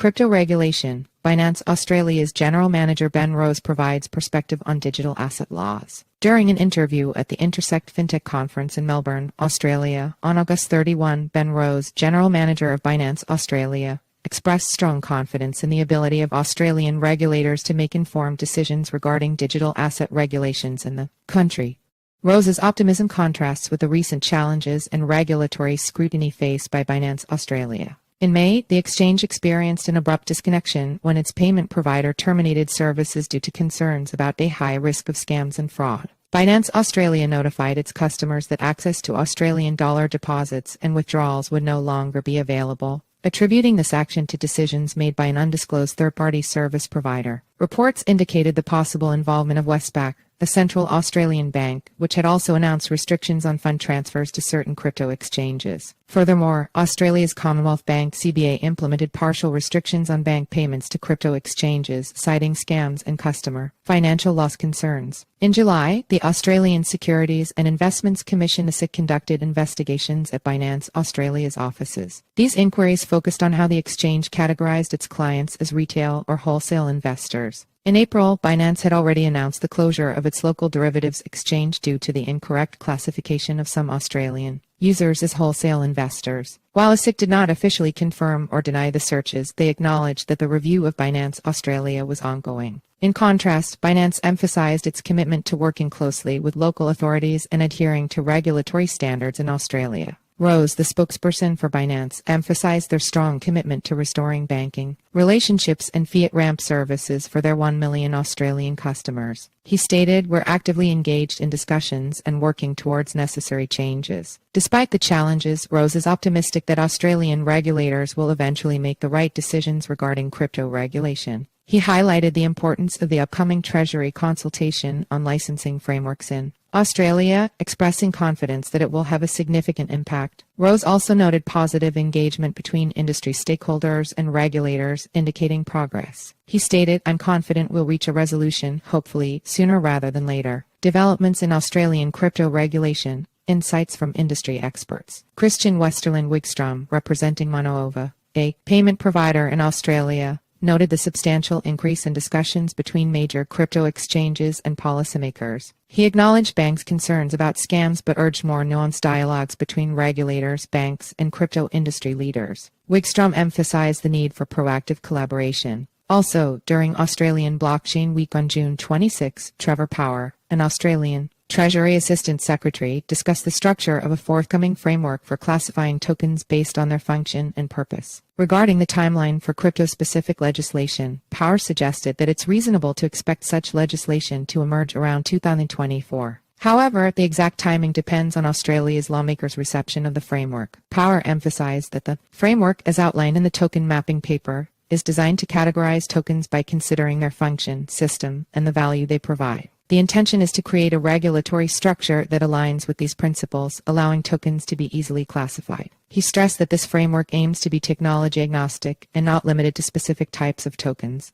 Crypto regulation. Binance Australia's General Manager Ben Rose provides perspective on digital asset laws. During an interview at the Intersekt Fintech conference in Melbourne, Australia, on August 31, Ben Rose, General Manager of Binance Australia, expressed strong confidence in the ability of Australian regulators to make informed decisions regarding digital asset regulations in the country. Rose's optimism contrasts with the recent challenges and regulatory scrutiny faced by Binance Australia. In May, the exchange experienced an abrupt disconnection when its payment provider terminated services due to concerns about a high risk of scams and fraud. Binance Australia notified its customers that access to Australian dollar deposits and withdrawals would no longer be available, attributing this action to decisions made by an undisclosed third-party service provider. Reports indicated the possible involvement of Westpac, a central Australian bank, which had also announced restrictions on fund transfers to certain crypto exchanges. Furthermore, Australia's Commonwealth Bank (CBA) implemented partial restrictions on bank payments to crypto exchanges, citing scams and customer financial loss concerns. In July, the Australian Securities and Investments Commission (ASIC) conducted investigations at Binance Australia's offices. These inquiries focused on how the exchange categorized its clients as retail or wholesale investors. In April, Binance had already announced the closure of its local derivatives exchange due to the incorrect classification of some Australian users as wholesale investors. While ASIC did not officially confirm or deny the searches, they acknowledged that the review of Binance Australia was ongoing. In contrast, Binance emphasized its commitment to working closely with local authorities and adhering to regulatory standards in Australia. Rose, the spokesperson for Binance, emphasized their strong commitment to restoring banking relationships and fiat ramp services for their 1 million Australian customers. He stated, "We're actively engaged in discussions and working towards necessary changes." Despite the challenges, Rose is optimistic that Australian regulators will eventually make the right decisions regarding crypto regulation. He highlighted the importance of the upcoming Treasury consultation on licensing frameworks in Australia, expressing confidence that it will have a significant impact. Rose also noted positive engagement between industry stakeholders and regulators, indicating progress. He stated, "I'm confident we'll reach a resolution, hopefully sooner rather than later." Developments in Australian crypto regulation. Insights from industry experts. Christian Westerland Wigstrom, representing Monova, a payment provider in Australia, noted the substantial increase in discussions between major crypto exchanges and policymakers. He acknowledged banks' concerns about scams but urged more nuanced dialogues between regulators, banks, and crypto industry leaders. Wigstrom emphasized the need for proactive collaboration. Also, during Australian Blockchain Week on June 26, Trevor Power, an Australian Treasury Assistant Secretary, discussed the structure of a forthcoming framework for classifying tokens based on their function and purpose. Regarding the timeline for crypto-specific legislation, Power suggested that it's reasonable to expect such legislation to emerge around 2024. However, the exact timing depends on Australia's lawmakers' reception of the framework. Power emphasized that the framework, as outlined in the token mapping paper, is designed to categorize tokens by considering their function, system, and the value they provide. The intention is to create a regulatory structure that aligns with these principles, allowing tokens to be easily classified. He stressed that this framework aims to be technology agnostic and not limited to specific types of tokens.